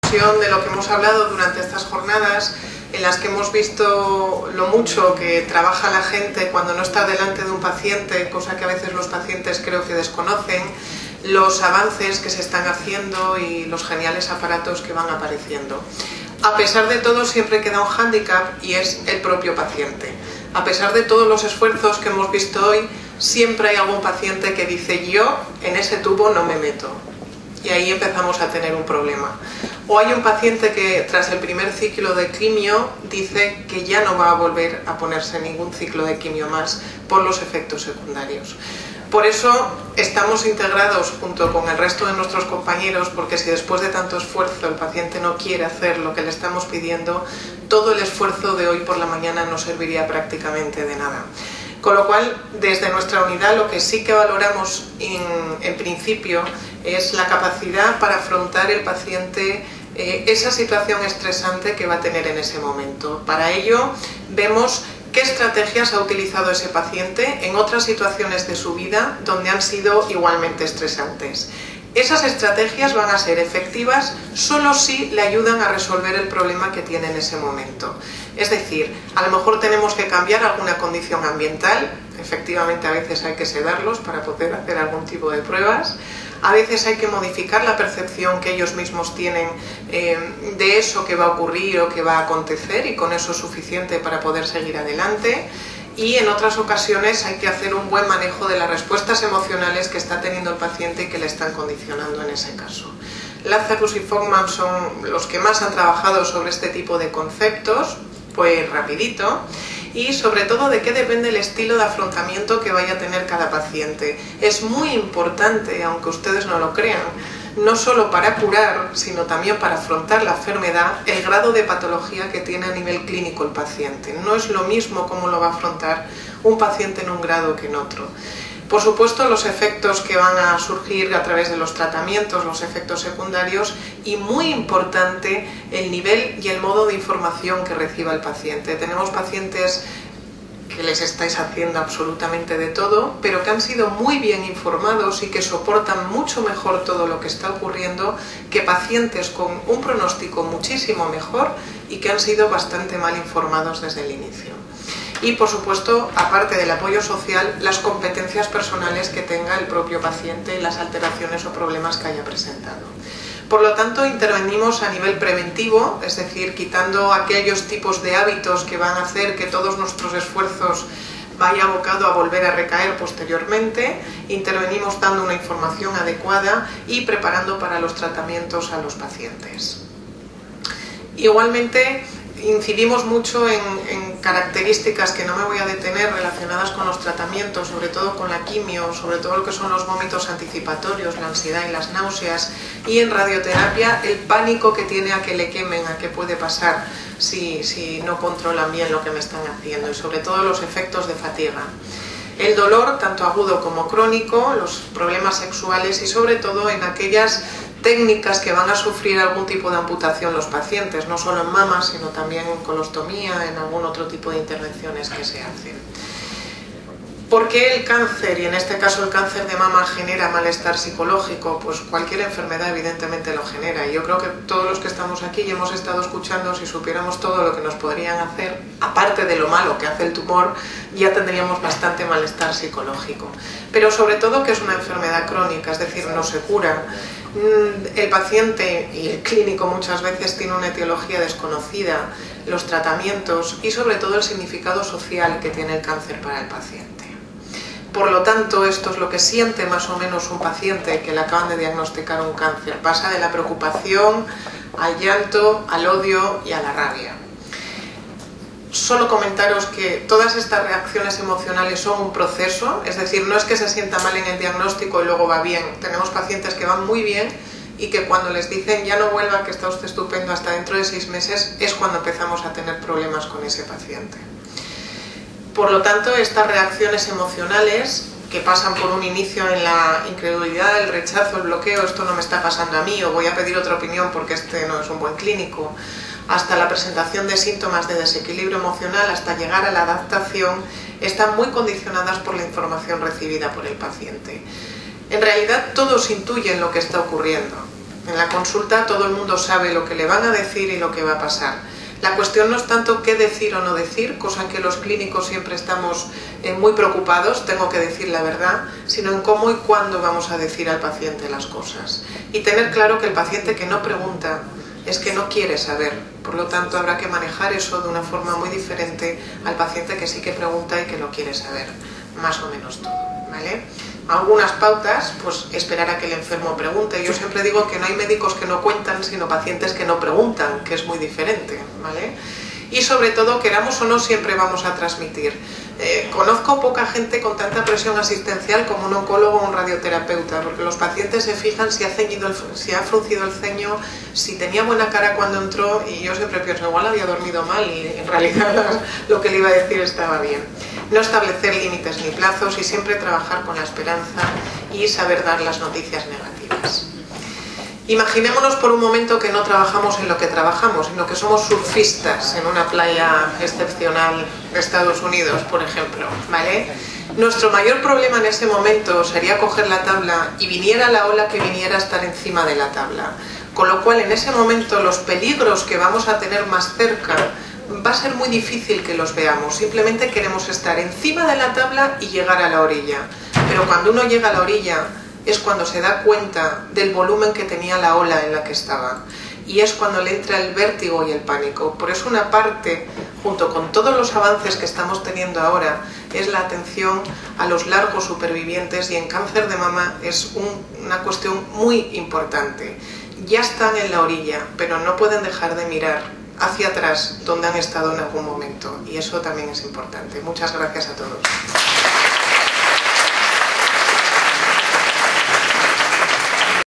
conclusión de lo que hemos hablado durante estas jornadas, en las que hemos visto lo mucho que trabaja la gente cuando no está delante de un paciente, cosa que a veces los pacientes creo que desconocen, los avances que se están haciendo y los geniales aparatos que van apareciendo. A pesar de todo, siempre queda un hándicap y es el propio paciente. A pesar de todos los esfuerzos que hemos visto hoy, siempre hay algún paciente que dice: yo en ese tubo no me meto. Y ahí empezamos a tener un problema. O hay un paciente que tras el primer ciclo de quimio dice que ya no va a volver a ponerse ningún ciclo de quimio más por los efectos secundarios. Por eso estamos integrados junto con el resto de nuestros compañeros, porque si después de tanto esfuerzo el paciente no quiere hacer lo que le estamos pidiendo, todo el esfuerzo de hoy por la mañana no serviría prácticamente de nada. Con lo cual, desde nuestra unidad, lo que sí que valoramos en principio es la capacidad para afrontar el paciente esa situación estresante que va a tener en ese momento. Para ello, vemos qué estrategias ha utilizado ese paciente en otras situaciones de su vida donde han sido igualmente estresantes. Esas estrategias van a ser efectivas solo si le ayudan a resolver el problema que tiene en ese momento. Es decir, a lo mejor tenemos que cambiar alguna condición ambiental, efectivamente a veces hay que sedarlos para poder hacer algún tipo de pruebas, a veces hay que modificar la percepción que ellos mismos tienen de eso que va a ocurrir o que va a acontecer, y con eso es suficiente para poder seguir adelante. Y en otras ocasiones hay que hacer un buen manejo de las respuestas emocionales que está teniendo el paciente y que le están condicionando en ese caso. Lazarus y Fogman son los que más han trabajado sobre este tipo de conceptos, pues rapidito, y sobre todo de qué depende el estilo de afrontamiento que vaya a tener cada paciente. Es muy importante, aunque ustedes no lo crean, no solo para curar, sino también para afrontar la enfermedad, el grado de patología que tiene a nivel clínico el paciente. No es lo mismo cómo lo va a afrontar un paciente en un grado que en otro. Por supuesto, los efectos que van a surgir a través de los tratamientos, los efectos secundarios, y muy importante, el nivel y el modo de información que reciba el paciente. Tenemos pacientes que les estáis haciendo absolutamente de todo, pero que han sido muy bien informados y que soportan mucho mejor todo lo que está ocurriendo que pacientes con un pronóstico muchísimo mejor y que han sido bastante mal informados desde el inicio. Y por supuesto, aparte del apoyo social, las competencias personales que tenga el propio paciente y las alteraciones o problemas que haya presentado. Por lo tanto, intervenimos a nivel preventivo, es decir, quitando aquellos tipos de hábitos que van a hacer que todos nuestros esfuerzos vaya abocado a volver a recaer posteriormente. Intervenimos dando una información adecuada y preparando para los tratamientos a los pacientes. Igualmente, incidimos mucho en características que no me voy a detener relacionadas con los tratamientos, sobre todo con la quimio, sobre todo lo que son los vómitos anticipatorios, la ansiedad y las náuseas, y en radioterapia el pánico que tiene a que le quemen, a qué puede pasar si no controlan bien lo que me están haciendo, y sobre todo los efectos de fatiga. El dolor, tanto agudo como crónico, los problemas sexuales y sobre todo en aquellas técnicas que van a sufrir algún tipo de amputación los pacientes, no solo en mama, sino también en colostomía, en algún otro tipo de intervenciones que se hacen. ¿Por qué el cáncer, y en este caso el cáncer de mama, genera malestar psicológico? Pues cualquier enfermedad evidentemente lo genera, y yo creo que todos los que estamos aquí y hemos estado escuchando, si supiéramos todo lo que nos podrían hacer, aparte de lo malo que hace el tumor, ya tendríamos bastante malestar psicológico. Pero sobre todo que es una enfermedad crónica, es decir, no se cura. El paciente y el clínico muchas veces tiene una etiología desconocida, los tratamientos y sobre todo el significado social que tiene el cáncer para el paciente. Por lo tanto, esto es lo que siente más o menos un paciente que le acaban de diagnosticar un cáncer. Pasa de la preocupación al llanto, al odio y a la rabia. Solo comentaros que todas estas reacciones emocionales son un proceso, es decir, no es que se sienta mal en el diagnóstico y luego va bien. Tenemos pacientes que van muy bien y que cuando les dicen ya no vuelva, que está usted estupendo hasta dentro de 6 meses, es cuando empezamos a tener problemas con ese paciente. Por lo tanto, estas reacciones emocionales que pasan por un inicio en la incredulidad, el rechazo, el bloqueo, esto no me está pasando a mí, o voy a pedir otra opinión porque este no es un buen clínico, hasta la presentación de síntomas de desequilibrio emocional, hasta llegar a la adaptación, están muy condicionadas por la información recibida por el paciente. En realidad todos intuyen lo que está ocurriendo, En la consulta todo el mundo sabe lo que le van a decir y lo que va a pasar. La cuestión no es tanto qué decir o no decir, cosa en que los clínicos siempre estamos muy preocupados, tengo que decir la verdad, sino en cómo y cuándo vamos a decir al paciente las cosas. Y tener claro que el paciente que no pregunta es que no quiere saber, por lo tanto habrá que manejar eso de una forma muy diferente al paciente que sí que pregunta y que lo quiere saber, más o menos todo, ¿vale? Algunas pautas, pues esperar a que el enfermo pregunte. Yo siempre digo que no hay médicos que no cuentan, sino pacientes que no preguntan, que es muy diferente, ¿vale? Y sobre todo, queramos o no, siempre vamos a transmitir. Conozco poca gente con tanta presión asistencial como un oncólogo o un radioterapeuta, porque los pacientes se fijan si ha fruncido el ceño, si tenía buena cara cuando entró, y yo siempre pienso, igual había dormido mal y en realidad lo que le iba a decir estaba bien. No establecer límites ni plazos y siempre trabajar con la esperanza y saber dar las noticias negativas. Imaginémonos por un momento que no trabajamos en lo que trabajamos, sino que somos surfistas en una playa excepcional de Estados Unidos, por ejemplo, ¿vale? Nuestro mayor problema en ese momento sería coger la tabla y viniera la ola que viniera a estar encima de la tabla. Con lo cual, en ese momento, los peligros que vamos a tener más cerca va a ser muy difícil que los veamos. Simplemente queremos estar encima de la tabla y llegar a la orilla. Pero cuando uno llega a la orilla es cuando se da cuenta del volumen que tenía la ola en la que estaba. Y es cuando le entra el vértigo y el pánico. Por eso una parte, junto con todos los avances que estamos teniendo ahora, es la atención a los largos supervivientes, y en cáncer de mama es una cuestión muy importante. Ya están en la orilla, pero no pueden dejar de mirar hacia atrás donde han estado en algún momento, y eso también es importante. Muchas gracias a todos.